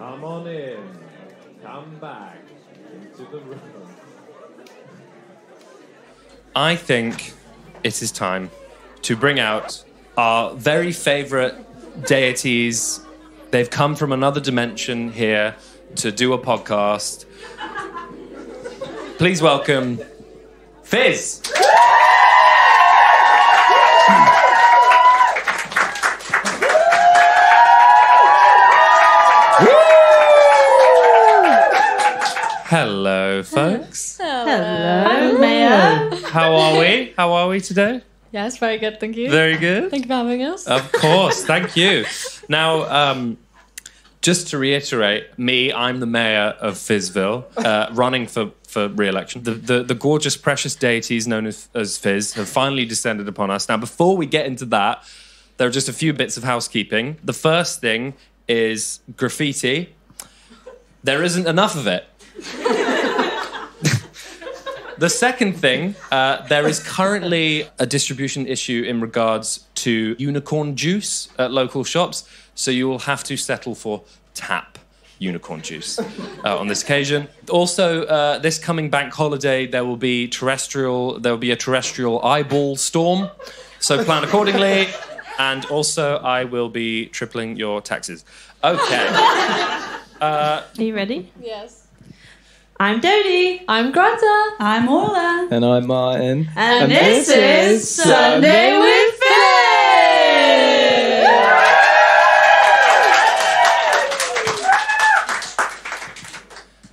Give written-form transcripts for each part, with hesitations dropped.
Come on in. Come back into the room. I think it is time to bring out our very favourite deities. They've come from another dimension here to do a podcast. Please welcome FIZZ. Hello, folks. Hello, Maya. How are we? How are we today? Yes, very good, thank you. Very good. Thank you for having us. Of course, thank you. Now, just to reiterate, I'm the mayor of FIZZVILLE, running for re-election. The gorgeous, precious deities known as FIZZ have finally descended upon us. Now, before we get into that, there are just a few bits of housekeeping. The first thing is graffiti. There isn't enough of it. The second thing, there is currently a distribution issue in regards to unicorn juice at local shops, so you will have to settle for tap unicorn juice on this occasion. Also, this coming bank holiday, there will be a terrestrial eyeball storm, so plan accordingly. And also, I will be tripling your taxes. Okay. Are you ready? Yes. I'm Dodie. I'm Greta. I'm Orla. And I'm Martin. And this is Sunday with FIZZ!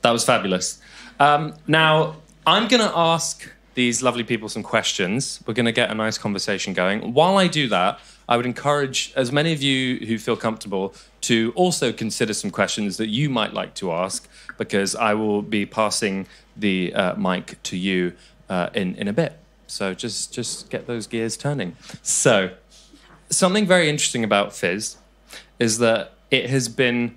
That was fabulous. Now, I'm going to ask these lovely people some questions. We're going to get a nice conversation going. While I do that, I would encourage as many of you who feel comfortable to also consider some questions that you might like to ask, because I will be passing the mic to you in a bit. So just get those gears turning. So, something very interesting about FIZZ is that it has been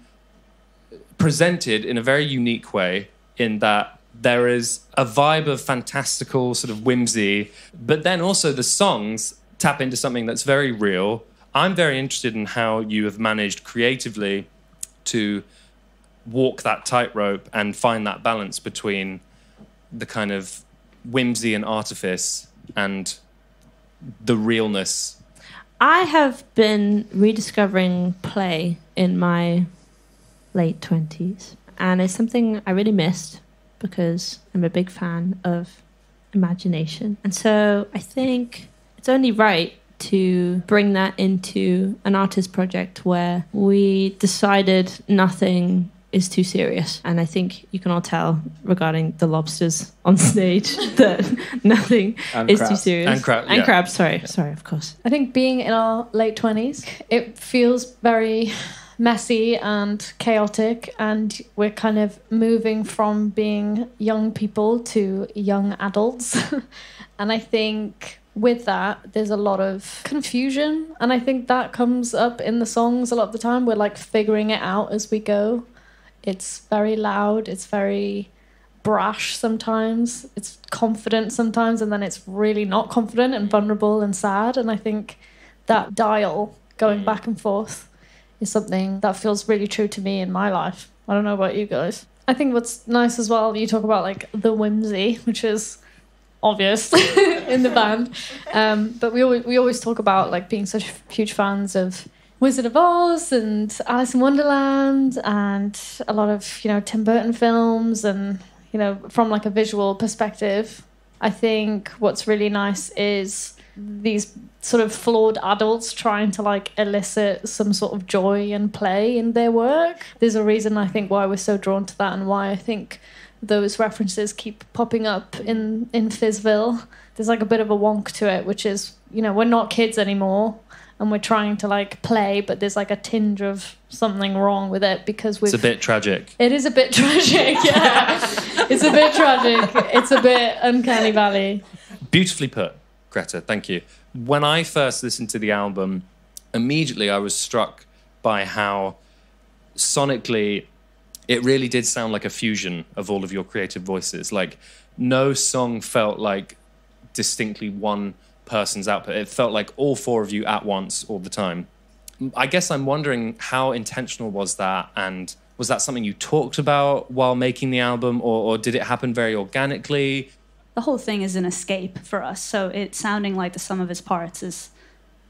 presented in a very unique way, in that there is a vibe of fantastical sort of whimsy, but then also the songs tap into something that's very real. I'm very interested in how you have managed creatively to walk that tightrope and find that balance between the kind of whimsy and artifice and the realness. I have been rediscovering play in my late 20s, and it's something I really missed because I'm a big fan of imagination. And so I think it's only right to bring that into an artist project where we decided nothing is too serious. And I think you can all tell regarding the lobsters on stage that nothing is too serious. And crabs, sorry, of course. I think being in our late 20s, it feels very messy and chaotic, and we're kind of moving from being young people to young adults. And I think with that, there's a lot of confusion, and I think that comes up in the songs a lot of the time. We're like figuring it out as we go. It's very loud, it's very brash sometimes, it's confident sometimes, and then it's really not confident and vulnerable and sad. And I think that dial going back and forth is something that feels really true to me in my life. I don't know about you guys. I think what's nice as well, you talk about like the whimsy, which is obvious in the band, but we always talk about like being such huge fans of Wizard of Oz and Alice in Wonderland and a lot of Tim Burton films, and from like a visual perspective, I think what's really nice is these sort of flawed adults trying to like elicit some sort of joy and play in their work. There's a reason, I think, why we're so drawn to that, and why I think those references keep popping up in FIZZVILLE. There's like a bit of a wonk to it, which is, we're not kids anymore and we're trying to like play, but there's like a tinge of something wrong with it because it's a bit tragic. It is a bit tragic, yeah. It's a bit tragic. It's a bit uncanny valley. Beautifully put, Greta, thank you. When I first listened to the album, immediately I was struck by how sonically it really did sound like a fusion of all of your creative voices. Like, no song felt like distinctly one person's output. It felt like all four of you at once all the time. I guess I'm wondering, how intentional was that, and Was that something you talked about while making the album, or did it happen very organically? The whole thing is an escape for us, so it sounding like the sum of its parts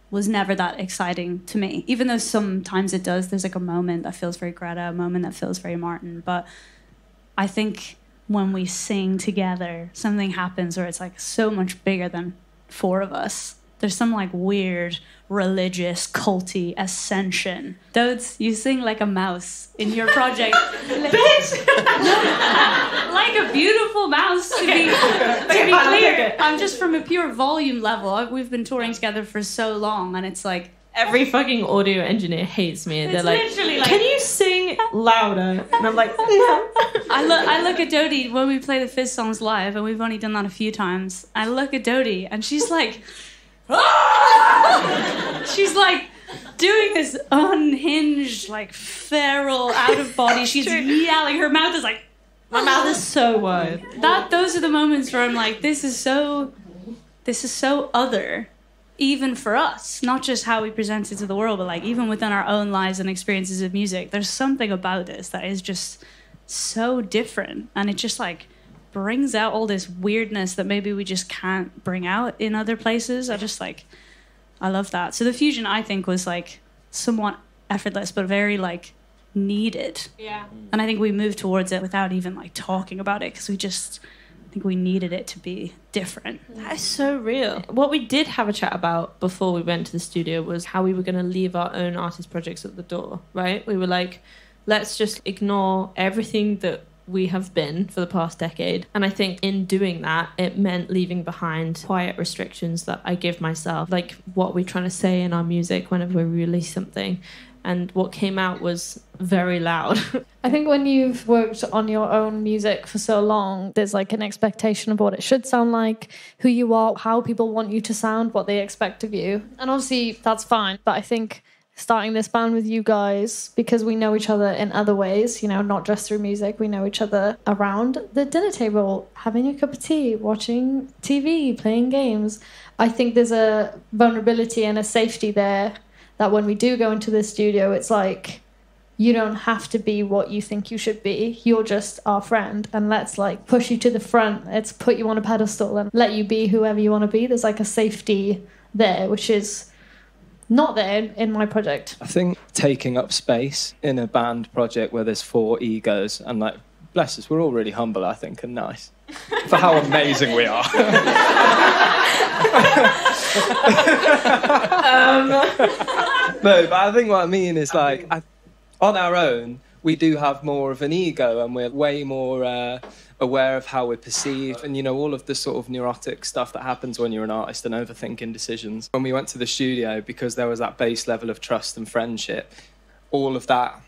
was never that exciting to me. Even though sometimes it does, there's like a moment that feels very Greta, a moment that feels very Martin. But I think when we sing together, something happens where it's like so much bigger than four of us. There's some like weird religious culty ascension. Dodes, you sing like a mouse in your project. Bitch! Like a beautiful mouse, to be clear. I'm just from a pure volume level. We've been touring together for so long, and it's like every fucking audio engineer hates me. They're like, literally like, can you sing louder? And I'm like, no. I look at Dodie when we play the Fizz songs live, and we've only done that a few times. I look at Dodie, and she's like, she's like doing this unhinged, like feral, out of body. She's yelling. Her mouth is like, my mouth is so wide. Those are the moments where I'm like, this is so other, even for us. Not just how we present it to the world, but like even within our own lives and experiences of music. There's something about this that is just so different, and it just like brings out all this weirdness that maybe we just can't bring out in other places. I love that. So the fusion, I think, was like somewhat effortless, but very like needed. Yeah. And I think we moved towards it without even like talking about it, because I think we needed it to be different. That is so real. What we did have a chat about before we went to the studio was how we were going to leave our own artist projects at the door, right? We were like, let's just ignore everything that we have been for the past decade. And I think in doing that, it meant leaving behind quiet restrictions that I give myself, like what we're trying to say in our music whenever we release something. And what came out was very loud. I think when you've worked on your own music for so long, there's like an expectation of what it should sound like, who you are, how people want you to sound, what they expect of you. And obviously that's fine. But I think starting this band with you guys, because we know each other in other ways, you know, not just through music, we know each other around the dinner table, having a cup of tea, watching TV, playing games. I think there's a vulnerability and a safety there that when we do go into the studio, it's like, you don't have to be what you think you should be. You're just our friend, and let's like push you to the front. Let's put you on a pedestal and let you be whoever you want to be. There's like a safety there, which is not there in my project. I think taking up space in a band project where there's four egos, and like, bless us, we're all really humble, I think, and nice for how amazing we are. No, but I think what I mean is like, on our own, we do have more of an ego, and we're way more aware of how we're perceived, and you know, all of the sort of neurotic stuff that happens when you're an artist and overthinking decisions. When we went to the studio, because there was that base level of trust and friendship, all of that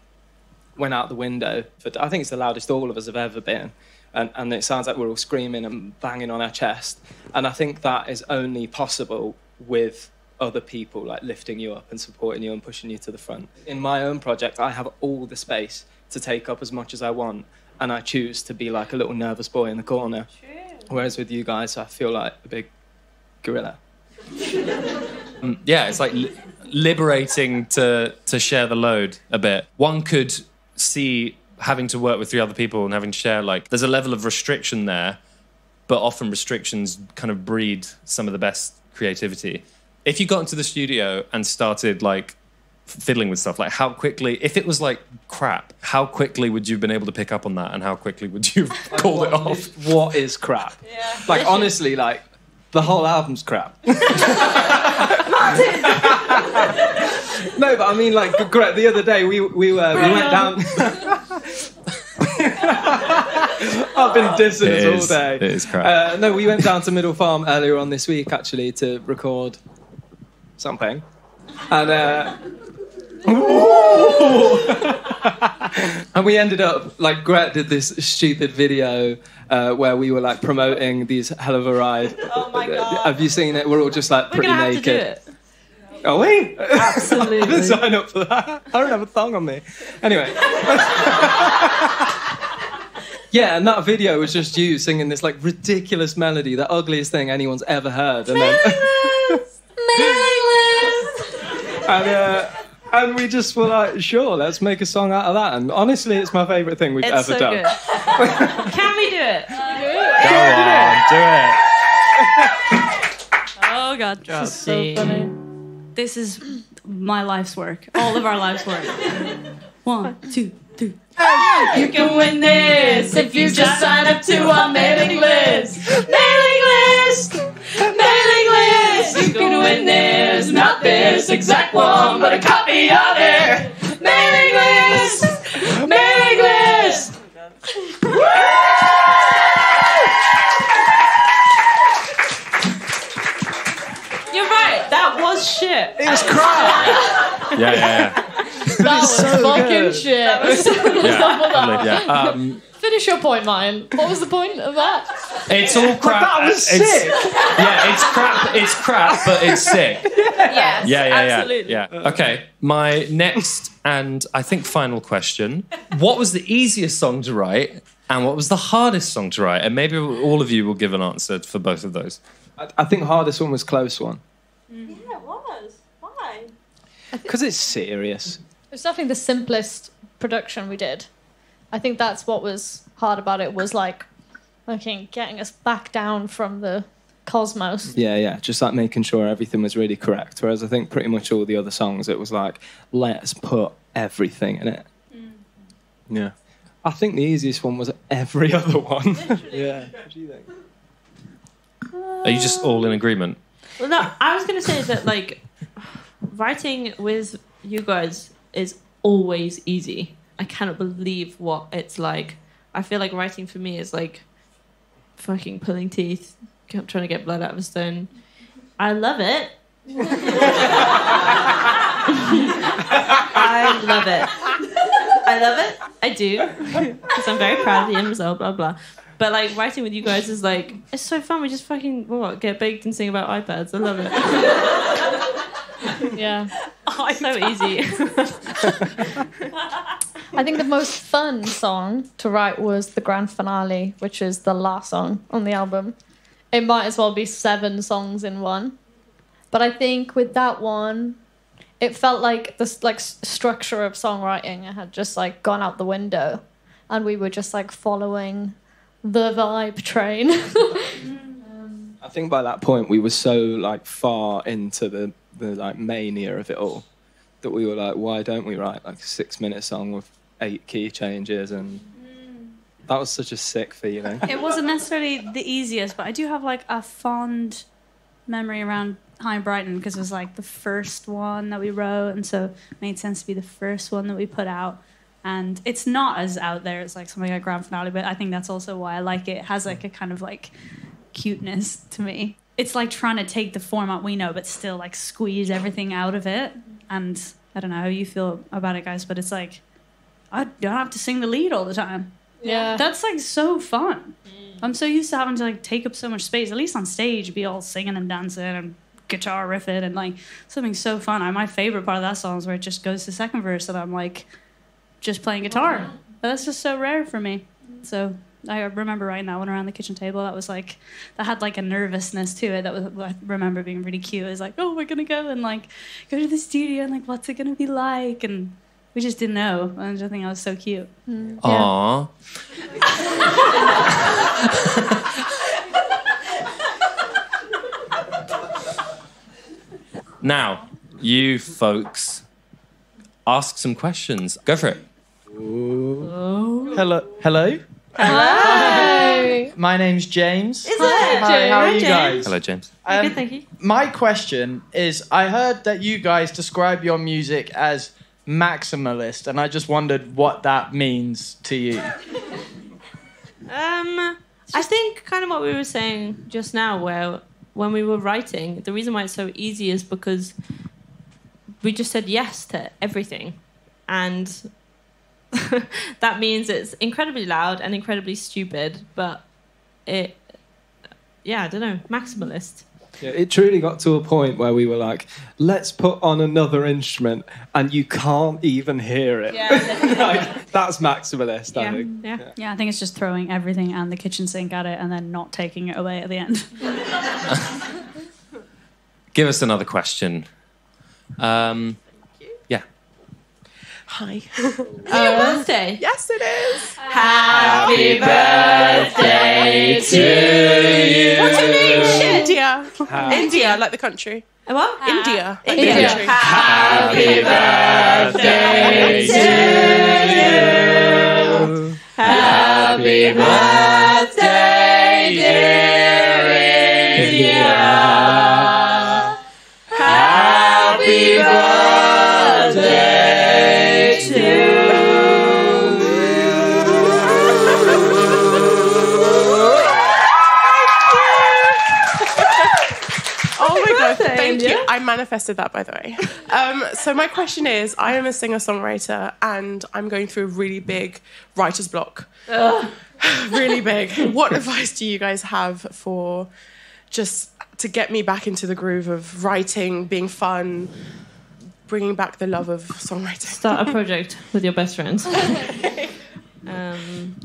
went out the window. But I think it's the loudest all of us have ever been, and it sounds like we're all screaming and banging on our chest, and I think that is only possible with other people like lifting you up and supporting you and pushing you to the front. In my own project, I have all the space to take up as much as I want, and I choose to be like a little nervous boy in the corner. True. Whereas with you guys, I feel like a big gorilla. Yeah, it's like liberating to share the load a bit. One could see having to work with three other people and having to share, like, there's a level of restriction there, but often restrictions kind of breed some of the best creativity. If you got into the studio and started like fiddling with stuff, like how quickly, if it was like crap, how quickly would you have been able to pick up on that, and how quickly would you have called it off? What is crap? Yeah. Like, honestly, like, the whole album's crap. Martin! No, but I mean, like, Greta, the other day we went down. I've been dissing this all day. It is crap. No, we went down to Middle Farm earlier on this week, actually, to record something. And and we ended up, like, Greta did this stupid video where we were, like, promoting these Hell of a Ride. Oh, my God. Have you seen it? We're all just, like, pretty naked. We're going to have to do it. Are we? Absolutely. I didn't sign up for that. I don't have a thong on me. Anyway. Yeah, and that video was just you singing this, like, ridiculous melody, the ugliest thing anyone's ever heard. And then... And we just were like, sure, let's make a song out of that. And honestly, it's my favourite thing we've It's ever so done. good. Can we do it? Go on, do it. Oh God, This is so funny. this is my life's work. All of our life's work. 1, 2, 3. You can win this if you just sign up to our mailing list. Mailing list! Mailing list! You can win this, not this exact one, but a copy of it. Mailing list! Mailing list! You're right. That was shit. It was crap. Yeah. That was so fucking good. shit. Yeah. Finish your point, Martin. What was the point of that? It's all crap. that was It's- sick. Yeah, it's crap. It's crap, but it's sick. Yes, Yeah. absolutely. Yeah. Okay. My next and I think final question: what was the easiest song to write, and what was the hardest song to write? And maybe all of you will give an answer for both of those. I think hardest one was Close One. Yeah, it was. Why? Because it's serious. It's definitely the simplest production we did. I think that's what was hard about it, was like getting us back down from the cosmos. Yeah. Just like making sure everything was really correct. Whereas I think pretty much all the other songs, it was like, let's put everything in it. Yeah. I think the easiest one was every other one. Yeah. What do you think? Are you just all in agreement? Well, no, I was going to say that, like, writing with you guys is always easy. I cannot believe what it's like. I feel like writing for me is like fucking pulling teeth, trying to get blood out of a stone. I love it. I love it. I love it. I do. Because I'm very proud of the end result, blah, blah. But, like, writing with you guys is, like, it's so fun. We just fucking, get baked and sing about iPads. I love it. Yeah. So easy. I think the most fun song to write was the grand finale, which is the last song on the album. It might as well be 7 songs in one. But I think with that one, it felt like the structure of songwriting had just like gone out the window, and we were just like following the vibe train. I think by that point we were so like far into the like mania of it all that we were like, why don't we write like a 6-minute song with 8 key changes? And that was such a sick feeling. It wasn't necessarily the easiest, but I do have like a fond memory around High Brighton because it was like the first one that we wrote, and so it made sense to be the first one that we put out. And it's not as out there as like something like Grand Finale, but I think that's also why I like it. It has like a kind of like cuteness to me. It's like trying to take the format we know, but still like squeeze everything out of it. And I don't know how you feel about it, guys, but it's like I don't have to sing the lead all the time. Yeah. That's like so fun. I'm so used to having to like take up so much space, at least on stage, be all singing and dancing and guitar riffing and like something so fun. My favorite part of that song is where it just goes to the second verse and I'm like just playing guitar. But that's just so rare for me. So I remember writing that one around the kitchen table. That was like, that had like a nervousness to it. That was, I remember being really cute. It was like, oh, we're gonna go and like go to the studio and like what's it gonna be like? And we just didn't know. And I just think that was so cute. Aww. Now, you folks, ask some questions. Go for it. Hello. Hey. My name's James. Is it? Hi, how are you James. guys? Hello, James. Good, thank you. My question is, I heard that you guys describe your music as maximalist, and I just wondered what that means to you. I think kind of what we were saying just now, where when we were writing, the reason why it's so easy is because we just said yes to everything. And that means it's incredibly loud and incredibly stupid, but I don't know, maximalist. Yeah, it truly got to a point where we were like, let's put on another instrument and you can't even hear it. Yeah, Like, that's maximalist, I think. yeah. Yeah, I think it's just throwing everything and the kitchen sink at it and then not taking it away at the end. Give us another question. Yeah. Hi. Your birthday? Yes, it is. Happy birthday to you. What's your name? India. India, like the country. What? India. India. Country. Happy birthday to you. Happy birthday, dear India. Happy birthday to Oh my god, thank India. you. I manifested that, by the way. So my question is, I am a singer-songwriter and I'm going through a really big writer's block. Really big. What advice do you guys have for just to get me back into the groove of writing, being fun, bringing back the love of songwriting? Start a project with your best friends.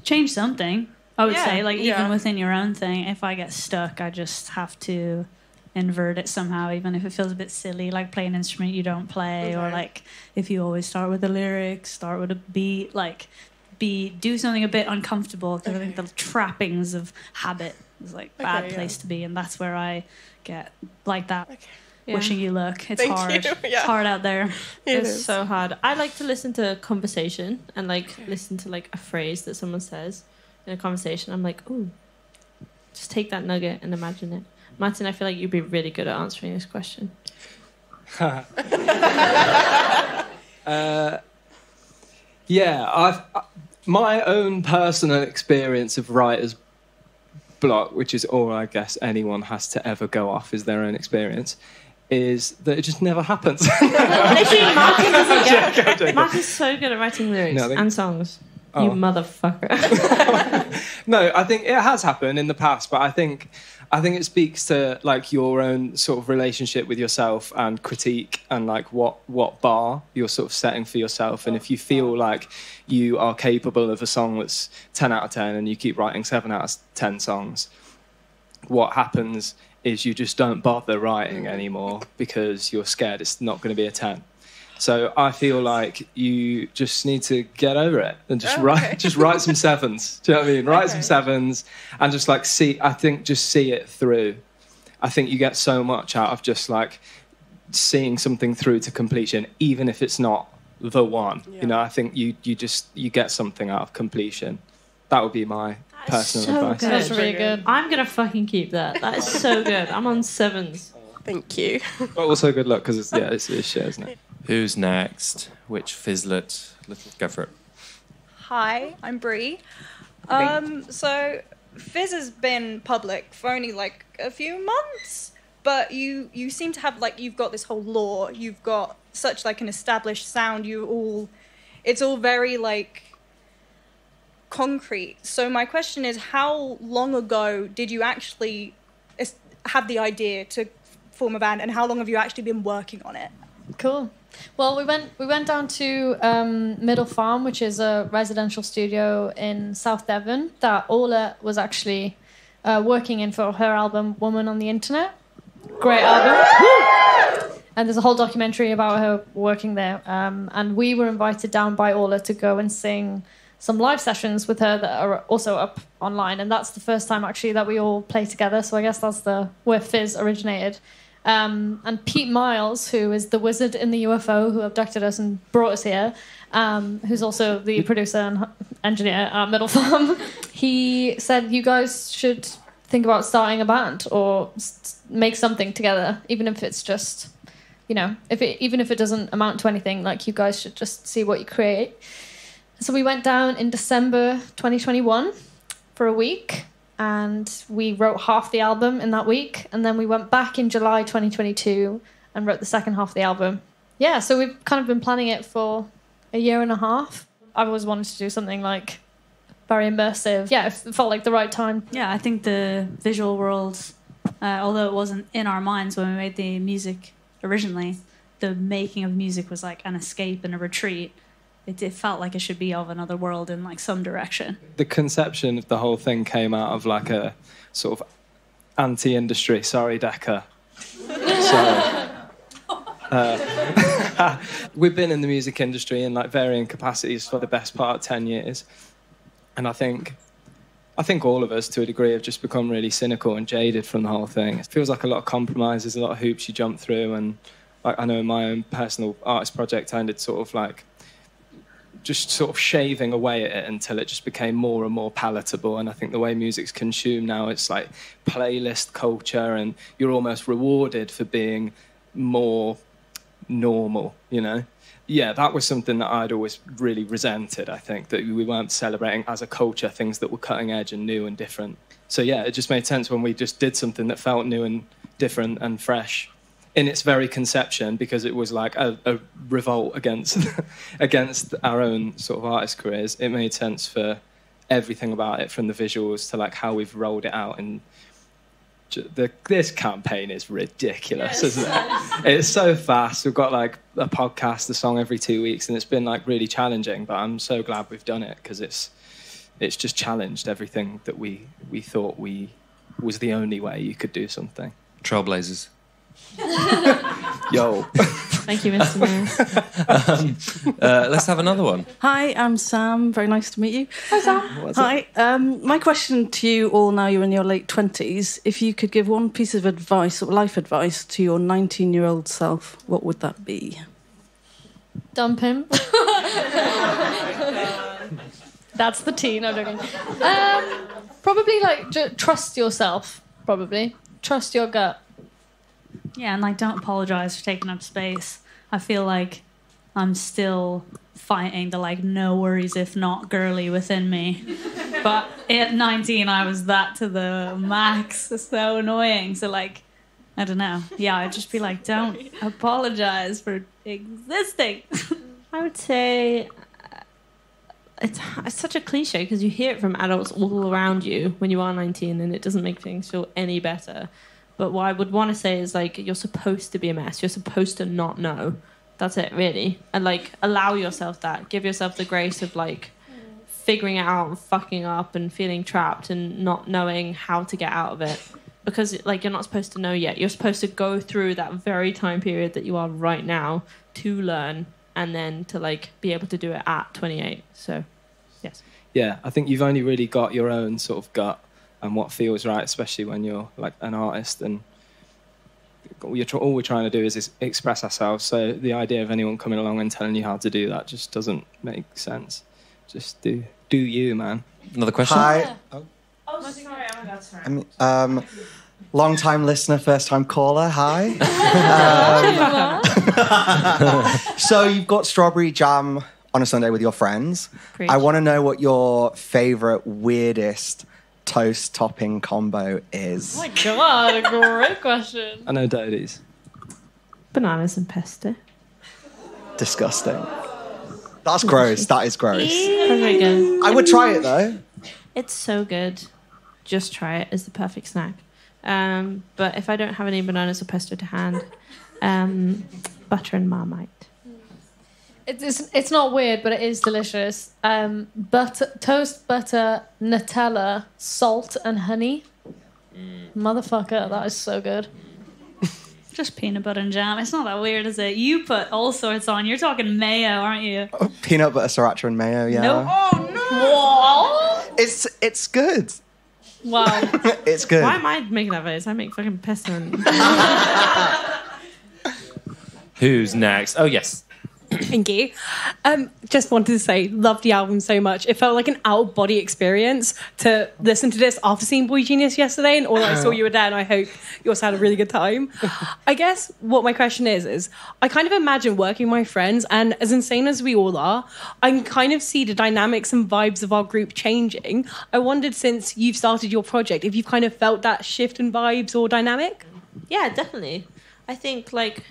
Change something, I would Yeah, say. Like, even yeah. within your own thing, if I get stuck, I just have to invert it somehow, even if it feels a bit silly, like play an instrument you don't play, or like if you always start with the lyrics, start with a beat, like do something a bit uncomfortable, because I think the trappings of habit is like bad Okay, place to be, and that's where I get like that. Yeah. Wishing you luck. It's Thank hard. you, yeah. It's hard out there. It It's is. so hard. I like to listen to conversation and like listen to like a phrase that someone says in a conversation. I'm like, ooh, just take that nugget and imagine it. Martin, I feel like you'd be really good at answering this question. Yeah, my own personal experience of writer's block, which is all I guess anyone has to ever go off, is their own experience, is that it just never happens. Literally, Martin doesn't get I'm joking. Martin's so good at writing lyrics No, I think- and songs. Oh. You motherfucker. No, I think it has happened in the past, but I think it speaks to like your own sort of relationship with yourself and critique, and like what bar you're sort of setting for yourself. And if you feel like you are capable of a song that's 10 out of 10 and you keep writing 7 out of 10 songs, what happens is you just don't bother writing anymore because you're scared it's not going to be a 10. So I feel like you just need to get over it and just write some 7s. Do you know what I mean? Write some 7s and just like see it through. I think you get so much out of just like seeing something through to completion, even if it's not the one. Yeah. You know, I think you get something out of completion. That would be my personal so advice. good. That's really good. I'm gonna fucking keep that. That is so good. I'm on 7s. Thank you. But also good luck, because it's shit, isn't it? Who's next? Which fizzlet? Let's go for it. Hi, I'm Bree. So Fizz has been public for only like a few months, but you seem to have like, you've got this whole lore, you've got such like an established sound, it's all very like concrete. So my question is, how long ago did you actually have the idea to form a band, and how long have you actually been working on it? Cool. Well, we went down to Middle Farm, which is a residential studio in South Devon that Orla was actually working in for her album Woman on the Internet. Great album. And there's a whole documentary about her working there. And we were invited down by Orla to go and sing some live sessions with her that are also up online. And that's the first time actually that we all play together. So I guess that's where Fizz originated. And Pete Miles, who is the wizard in the UFO who abducted us and brought us here, who's also the producer and engineer at Middle Farm, he said, you guys should think about starting a band or make something together, even if it's just, you know, even if it doesn't amount to anything, like you guys should just see what you create. So we went down in December 2021 for a week, and we wrote half the album in that week, and then we went back in July 2022 and wrote the second half of the album. Yeah, so we've kind of been planning it for a year and a half. I've always wanted to do something like very immersive. Yeah, it felt like the right time. Yeah, I think the visual world, although it wasn't in our minds when we made the music originally, the making of music was like an escape and a retreat. It felt like it should be of another world in like some direction. The conception of the whole thing came out of like a sort of anti-industry, sorry Decca. So We've been in the music industry in like varying capacities for the best part of 10 years. And I think all of us, to a degree, have just become really cynical and jaded from the whole thing. It feels like a lot of compromises, a lot of hoops you jump through. And like, I know in my own personal artist project, I ended sort of like just sort of shaving away at it until it just became more and more palatable. And I think the way music's consumed now, it's like playlist culture, and you're almost rewarded for being more normal, you know? Yeah, that was something that I'd always really resented, I think, that we weren't celebrating as a culture things that were cutting edge and new and different. So yeah, it just made sense when we just did something that felt new and different and fresh in its very conception, because it was like a revolt against against our own sort of artist careers. It made sense for everything about it, from the visuals to like how we've rolled it out. And this campaign is ridiculous, isn't it? It's so fast. We've got like a podcast, a song every 2 weeks, and it's been like really challenging, but I'm so glad we've done it, because it's just challenged everything that we thought was the only way you could do something. Trailblazers. Yo. Thank you, Mr. Mayor. Let's have another one. Hi, I'm Sam. Very nice to meet you. Hi, Sam. Hi. My question to you all, now you're in your late 20s, if you could give one piece of advice, or life advice, to your 19-year-old self, what would that be? Dump him. That's the teen, I'm joking. Probably like trust yourself, probably. Trust your gut. Yeah, and like, don't apologize for taking up space. I feel like I'm still fighting the like no worries if not girly within me. But at 19, I was that to the max. It's so annoying. So like, I don't know. Yeah, I'd just be like, don't apologize for existing. I would say it's such a cliche, because you hear it from adults all around you when you are 19, and it doesn't make things feel any better. But what I would want to say is, like, you're supposed to be a mess. You're supposed to not know. That's it, really. And, like, allow yourself that. Give yourself the grace of, like, figuring it out and fucking up and feeling trapped and not knowing how to get out of it. Because, like, you're not supposed to know yet. You're supposed to go through that very time period that you are right now to learn, and then to, like, be able to do it at 28. So, yes. Yeah, I think you've only really got your own sort of gut and what feels right, especially when you're like an artist, and all we're trying to do is express ourselves. So the idea of anyone coming along and telling you how to do that just doesn't make sense. Just do you, man. Another question? Hi. Oh, sorry. Oh, my God, sorry. Long-time listener, first-time caller. Hi. So you've got strawberry jam on a Sunday with your friends. Preach. I want to know what your favourite, weirdest toast topping combo is. Oh my God, a great question. I know Dodie's. Bananas and pesto. Disgusting. That's gross. That is gross. Very good. I would try it though. It's so good. Just try it. It's the perfect snack. But if I don't have any bananas or pesto to hand, butter and Marmite. It's not weird, but it is delicious. Toast, butter, Nutella, salt, and honey. Motherfucker, that is so good. Just peanut butter and jam. It's not that weird, is it? You put all sorts on. You're talking mayo, aren't you? Oh, peanut butter, sriracha, and mayo. Yeah. No. Oh no. It's good. Wow. It's good. Why am I making that face? I make fucking pesto and... Who's next? Oh, yes. Thank you. Just wanted to say, loved the album so much. It felt like an out-of-body experience to listen to this after seeing Boy Genius yesterday, and all I saw you were there, and I hope you also had a really good time. I guess what my question is I kind of imagine working with my friends, and as insane as we all are, I can kind of see the dynamics and vibes of our group changing. I wondered, since you've started your project, if you've kind of felt that shift in vibes or dynamic? Yeah, definitely. I think, like...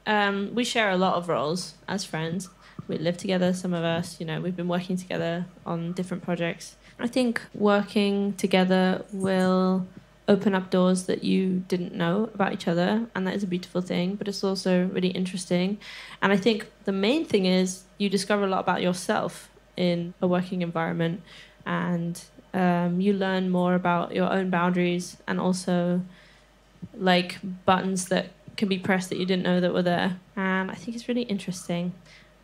we share a lot of roles as friends. We live together, some of us, we've been working together on different projects. I think working together will open up doors that you didn't know about each other, and that is a beautiful thing, but it's also really interesting. And I think the main thing is you discover a lot about yourself in a working environment, and you learn more about your own boundaries, and also like buttons that can be pressed that you didn't know that were there. And I think it's really interesting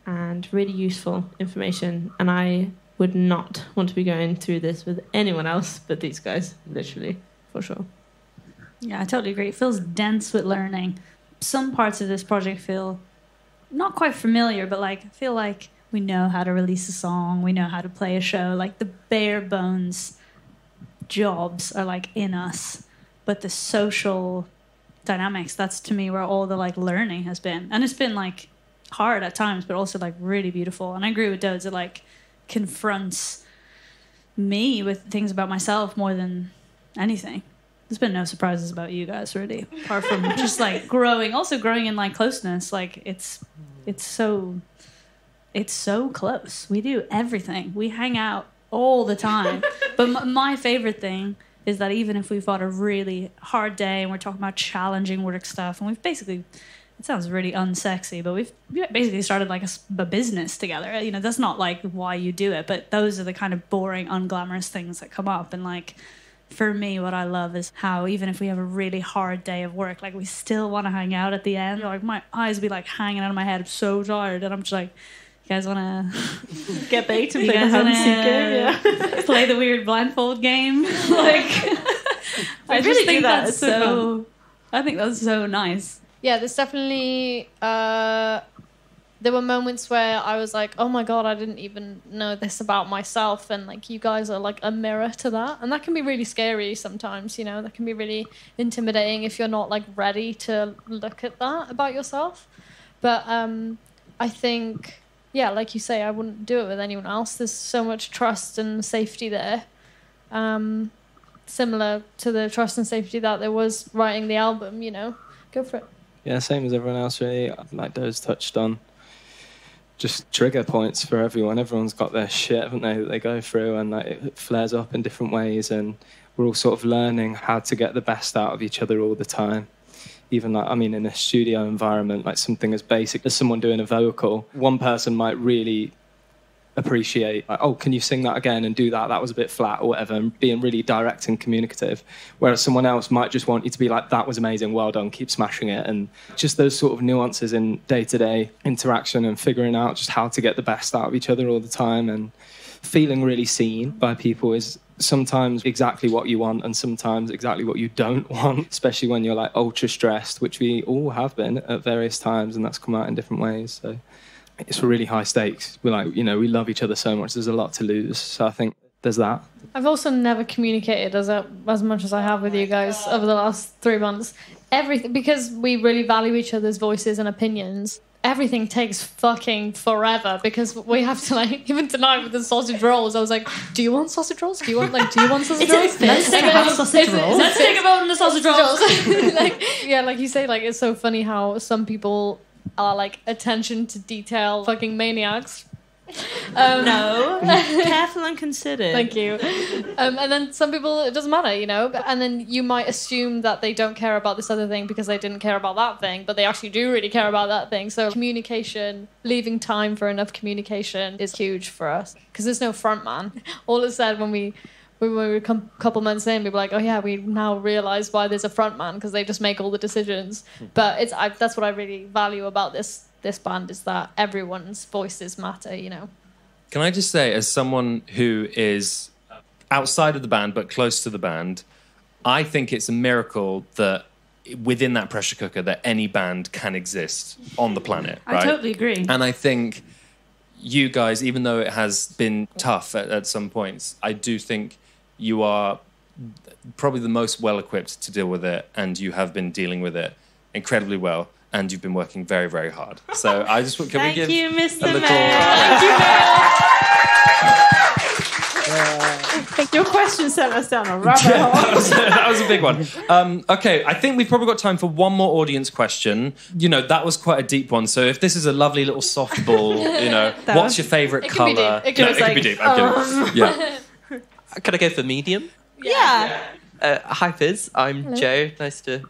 and really useful information. And I would not want to be going through this with anyone else but these guys, literally, for sure. Yeah, I totally agree. It feels dense with learning. Some parts of this project feel not quite familiar, but like I feel like we know how to release a song, we know how to play a show. Like the bare bones jobs are like in us, but the social dynamics, that's to me where all the like learning has been. And it's been like hard at times, but also like really beautiful. And I agree with Dodie, it like confronts me with things about myself more than anything. There's been no surprises about you guys really, apart from just like growing in like closeness. Like it's so close. We do everything. We hang out all the time. But my favorite thing is that even if we've got a really hard day and we're talking about challenging work stuff, and we've basically, it sounds really unsexy, but we've basically started like a business together. You know, that's not like why you do it, but those are the kind of boring, unglamorous things that come up. And like, for me, what I love is how even if we have a really hard day of work, like we still want to hang out at the end. Like my eyes be like hanging out of my head. I'm so tired, and I'm just like, you guys want to get baked and play the hide and seek game? Yeah. Play the weird blindfold game. Like, I just think that's so. I think that's so nice. Yeah, there's definitely. There were moments where I was like, oh my God, I didn't even know this about myself. And like, you guys are like a mirror to that. And that can be really scary sometimes, you know, that can be really intimidating if you're not like ready to look at that about yourself. But I think, yeah, like you say, I wouldn't do it with anyone else. There's so much trust and safety there. Similar to the trust and safety that there was writing the album, you know, go for it. Yeah, same as everyone else really, like Dodie touched on. Just trigger points for everyone. Everyone's got their shit, haven't they, that they go through, and like it flares up in different ways, and we're all sort of learning how to get the best out of each other all the time. Even like, I mean, in a studio environment, like something as basic as someone doing a vocal, one person might really appreciate, like, oh, can you sing that again and do that? That was a bit flat or whatever, and being really direct and communicative. Whereas someone else might just want you to be like, that was amazing, well done, keep smashing it. And just those sort of nuances in day-to-day interaction and figuring out just how to get the best out of each other all the time, and feeling really seen by people is sometimes exactly what you want and sometimes exactly what you don't want, especially when you're like ultra stressed, which we all have been at various times, and that's come out in different ways. So it's really high stakes. We're like, you know, we love each other so much. There's a lot to lose. So I think there's that. I've also never communicated as much as I have with you guys over the last 3 months. Everything, because we really value each other's voices and opinions. Everything takes fucking forever because we have to, like, even tonight with the sausage rolls, I was like, do you want sausage rolls? Do you want sausage rolls? Let's take a vote sausage rolls. Let's take a vote on the sausage rolls. Like, yeah, like you say, like, it's so funny how some people are like attention to detail fucking maniacs. No, careful and considered. Thank you. And then some people, it doesn't matter, you know. And then you might assume that they don't care about this other thing because they didn't care about that thing, but they actually do really care about that thing. So communication, leaving time for enough communication is huge for us because there's no front man. All it said when we were a couple months in, we were like, oh yeah, we now realise why there's a front man because they just make all the decisions. But that's what I really value about this band, is that everyone's voices matter, you know. Can I just say, as someone who is outside of the band but close to the band, I think it's a miracle that within that pressure cooker that any band can exist on the planet, right? I totally agree. And I think you guys, even though it has been tough at some points, I do think you are probably the most well-equipped to deal with it, and you have been dealing with it incredibly well, and you've been working very, very hard. So I just... Can we give you, Mr. a little... Thank you, Your question sent us down a rabbit hole. That was a big one. Okay, I think we've probably got time for one more audience question. You know, that was quite a deep one. So if this is a lovely little softball, you know, what's your favourite colour? It could be deep. I'm kidding. Yeah. Can I go for medium? Yeah. Hi, Fizz. I'm Joe. Nice to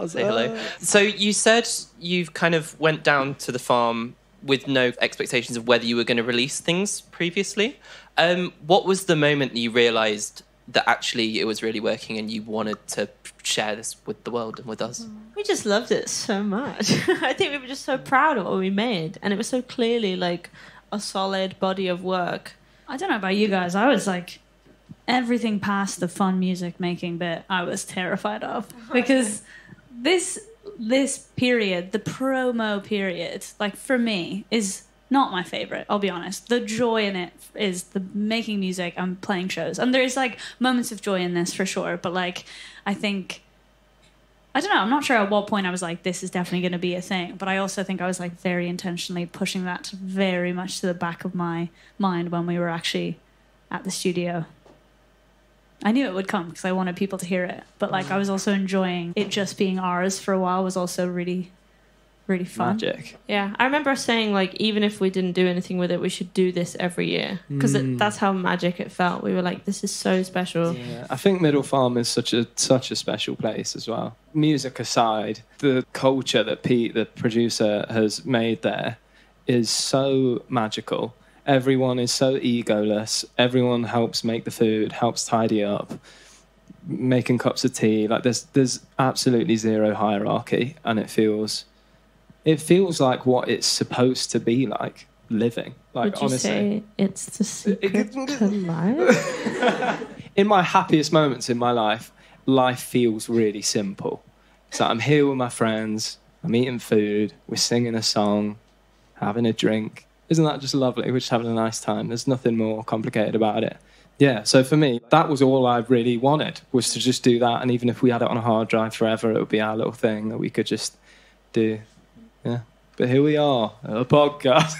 say hello. So you said you've kind of went down to the farm with no expectations of whether you were going to release things previously. What was the moment that you realised that actually it was really working and you wanted to share this with the world and with us? We just loved it so much. I think we were just so proud of what we made, and it was so clearly like a solid body of work. I don't know about you guys. I was like, everything past the fun music making bit, I was terrified of, because this period, the promo period, like for me, is not my favorite. I'll be honest. The joy in it is the making music and playing shows, and there's like moments of joy in this for sure. But like, I think, I don't know. I'm not sure at what point I was like, this is definitely going to be a thing. But I also think I was like very intentionally pushing that very much to the back of my mind when we were actually at the studio. I knew it would come because I wanted people to hear it. But like, I was also enjoying it just being ours for a while was also really, really fun. Magic. Yeah, I remember saying like, even if we didn't do anything with it, we should do this every year, because that's how magic it felt. We were like, this is so special. Yeah, I think Middle Farm is such a special place as well. Music aside, the culture that Pete, the producer, has made there is so magical. Everyone is so egoless. Everyone helps make the food, helps tidy up, making cups of tea. Like there's absolutely zero hierarchy, and it feels like what it's supposed to be like living. Like, Would you honestly, say it's the secret to life? in my happiest moments in my life feels really simple. So I'm here with my friends, I'm eating food, we're singing a song, having a drink. Isn't that just lovely? We're just having a nice time. There's nothing more complicated about it. Yeah, so for me, that was all I really wanted, was to just do that. And even if we had it on a hard drive forever, it would be our little thing that we could just do. Yeah. But here we are, a podcast.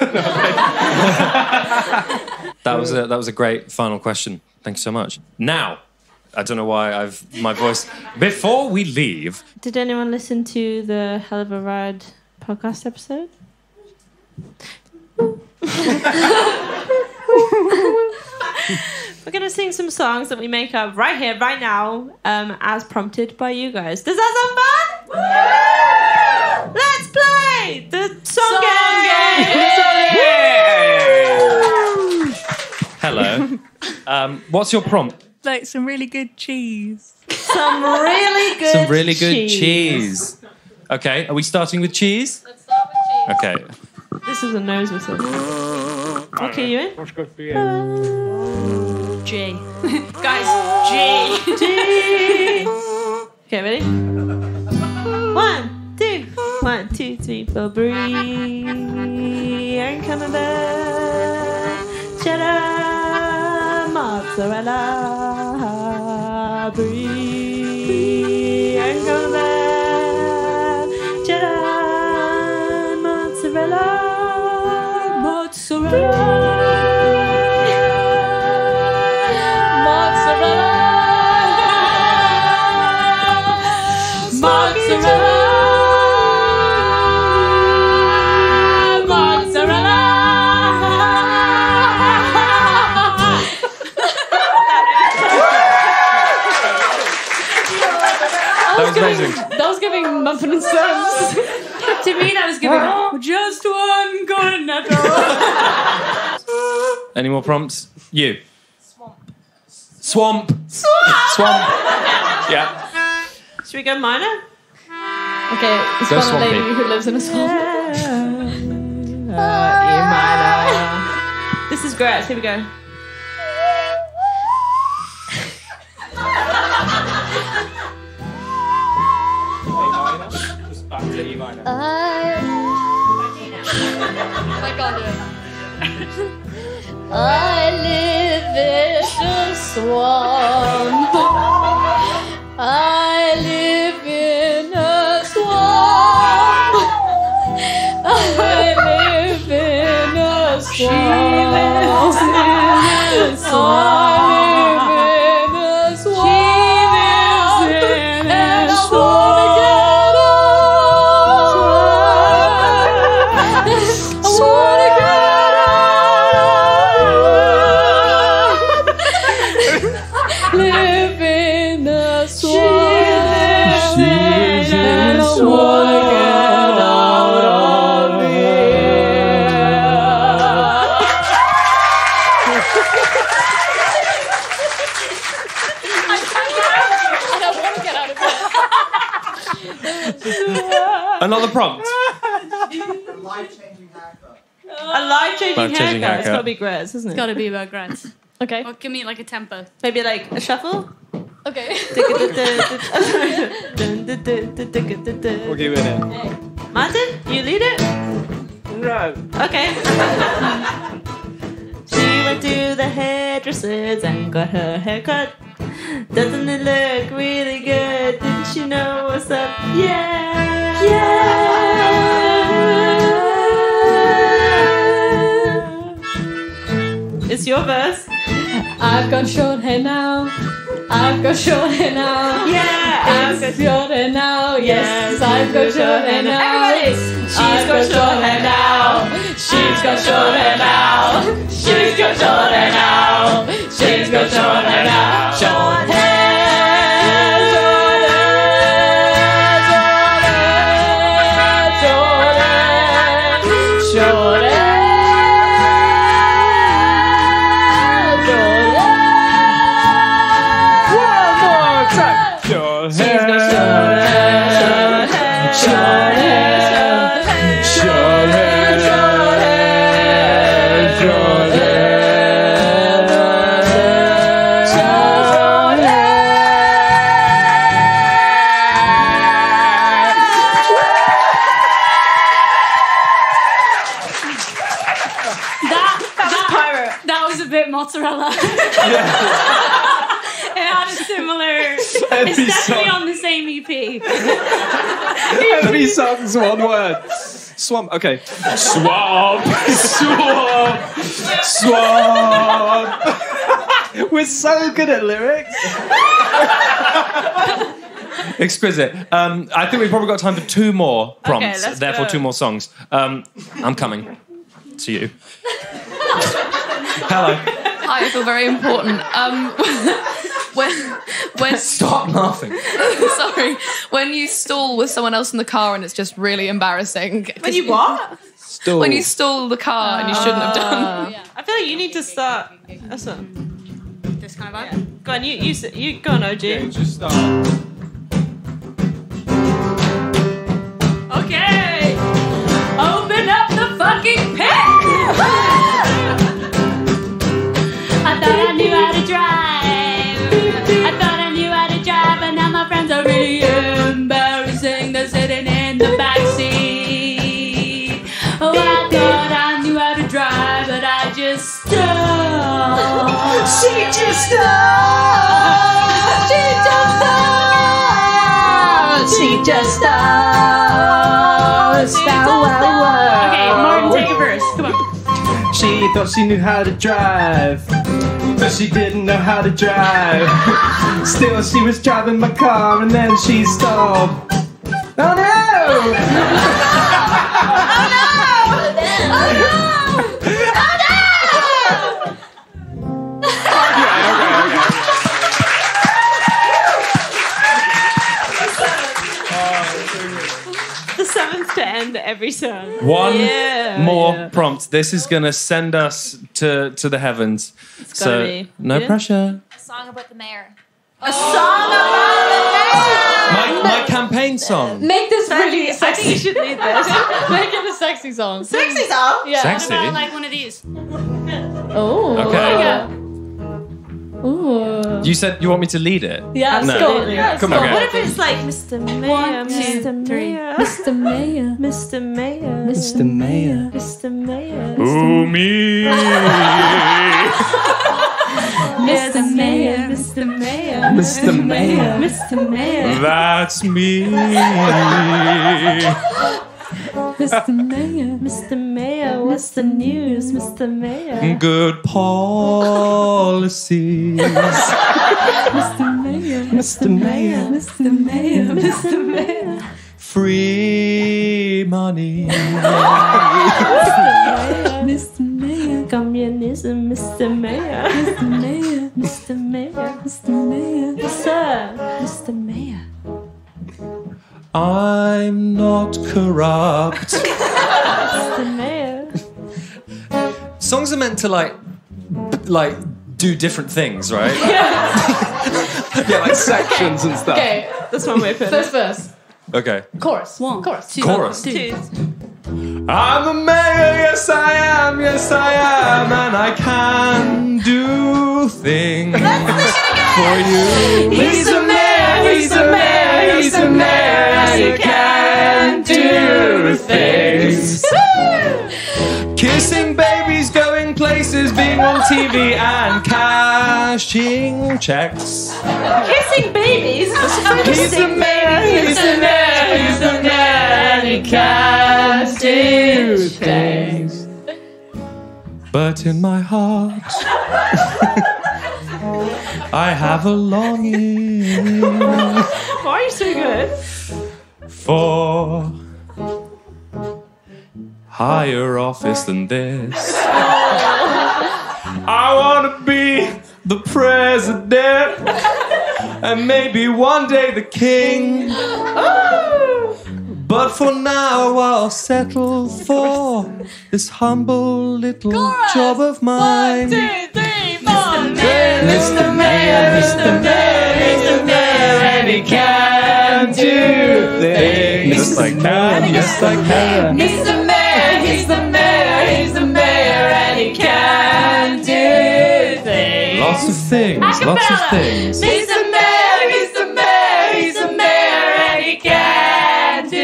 That was a great final question. Thanks so much. Now, I don't know why my voice... Before we leave... Did anyone listen to the Hell of a Ride podcast episode? We're going to sing some songs that we make up right here, right now, as prompted by you guys. Does that sound fun? Let's play the song game! Hello. What's your prompt? Like some really good cheese. Some really good cheese. Okay, are we starting with cheese? Let's start with cheese. Okay. This is a nose whistle. Okay, you in? What's good for you? G. Guys, G. G. Okay, ready? 1, 2, 1, 2, 3, 4. Brie, I'm coming back. Cheddar, mozzarella. Brie, I'm coming back. Cheddar, mozzarella. That was amazing. That was giving Mumford and Sons. To me, that was giving just one cornetto. Any more prompts? You. Swamp. Yeah. Should we go minor? Okay, it's Go about a swampy. lady who lives in a swamp. E minor. This is great. Here we go. Oh my god, yeah. I live in a swamp. I live in a swamp. I live in a swamp. She lives in a swamp. prompt. A life-changing haircut. It's got to be Greta's, isn't it? It's got to be about Grant. Okay. Or give me like a tempo. Maybe like a shuffle? Okay. We'll give it in. Martin, you lead it? No. Okay. She went to the hairdressers and got her hair cut. Doesn't it look really good? Didn't she know what's up? Yeah! Yeah! It's your verse. I've got short hair now. I've got short hair now. Yeah! I've got short hair now. Yes, I've got short hair now. Everybody! She's got short hair now. She's got short hair now. She's got short hair now. She's got short hair now. Short hair. Short hair. That was a bit Mozzarella. It had a similar. It's definitely on the same EP. Every song's one word. Swamp. Okay. Swamp. Swamp. We're so good at lyrics. Exquisite. I think we've probably got time for 2 more prompts. let's Therefore, go. 2 more songs. I'm coming to you. Hello. Hi, I feel very important. When Stop laughing. Sorry, when you stall with someone else in the car and it's just really embarrassing. When you what? Stall. When you stall the car and you shouldn't have done. I feel like you need to start. That's what. This kind of vibe. Go on, you go on, OG. Yeah, just start. Okay. Open up the fucking pen. I thought I knew how to drive. I thought I knew how to drive, but now my friends are really embarrassing. They're sitting in the backseat. Oh, I thought I knew how to drive, but I just stalled. She just stalled. She just stalled. She just stalled. Okay, Martin, take a verse. Come on. She thought she knew how to drive, but she didn't know how to drive. Still, she was driving my car and then she stalled. Oh no! The 7th to end every song. One Yeah, more yeah. prompt. This is going to send us to the heavens. gotta So, be. no Yeah. pressure. A song about the mayor. A song about the mayor. My campaign song. Make this really I think you sexy. should lead this. Make it a sexy song. Sexy song? Yeah. Sexy. What about like one of these? Oh. Okay. Yeah. Ooh. You said you want me to lead it? Yeah, No. go on. Yeah, Come go on. on. What if it's like Mr. Mayor, 1, 2, Mr. 3. Mayor, Mr. Mayor. Mr. Mayor, Mr. Mayor. Mr. Mayor, Ooh, me. Mr. Mayor. Mr. Mayor, Mr. Mayor. Mr. Mayor. That's me. Mr. Mayor. Mr. Mayor, what's the news, Mr. Mayor? Good policies. Mr. Mayor. Mr. Mayor. Mr. Mayor. Mr. Mayor, Free money. Mr. Mayor. communism, Mr. Mayor, Mr. Mayor. Mr. Mayor, Mr. Mayor. yes, sir, Mr. Mayor. I'm not corrupt. Mr. Mayor. Songs are meant to like do different things, right? Yeah, like sections and stuff. Okay, That's one way of putting first it. verse. Okay. Chorus. One, chorus. Chorus. Two. I'm the mayor, yes I am, and I can do things for you. He's the mayor, he's the mayor, he's the mayor, and he can do things. Kissing babies, going places, being on TV and cashing checks. Kissing babies? He's the mayor, he's the mayor, he's the mayor, and he can do things. But in my heart, I have a longing. Why are you so good? For higher office than this. I want to be the president and maybe one day the king. But for now I'll settle for this humble little job of mine. 1, 2, 3, 4. Mr. Mayor, Mr. Mayor, Mr. Mayor, and he can do things. Yes, I can. Yes, I can. He's the mayor, he's the mayor, he's the mayor, and he can do things. Lots of things. Lots of things. He's the mayor, he's the mayor, he's the mayor, and he can do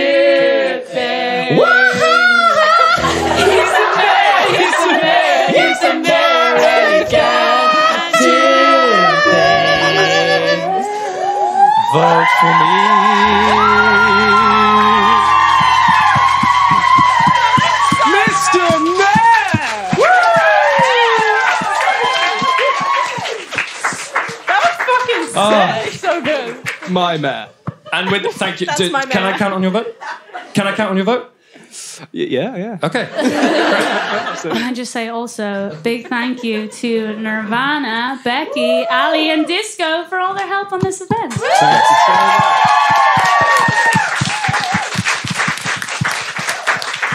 things. He's the mayor, he's the mayor, he's the mayor, and he can do things. Vote for me. Mr. Mayor! That was fucking sick. So good. My mayor. And with thank you. That's my Can I mayor. count on your vote? Can I count on your vote? Yeah. Okay. Can I just say also big thank you to Nirvana, Becky, Ali, and Disco for all their help on this event. Thank you so much.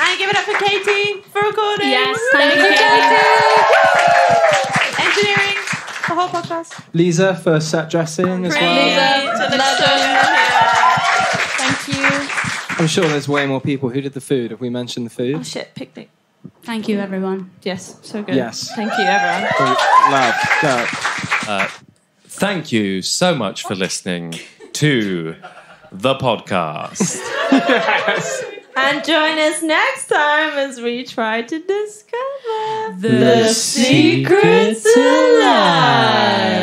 And give it up for Katie for recording. Yes, thank you, Katie. Engineering the whole podcast. Lisa for set dressing as well. Thank you. I'm sure there's way more people. Who did the food? Have we mentioned the food? Oh shit, picnic. Thank you, everyone. Yes, so good. Yes. Thank you, everyone. Loud. Thank you so much for listening to the podcast. Yes. And join us next time as we try to discover The secrets of life.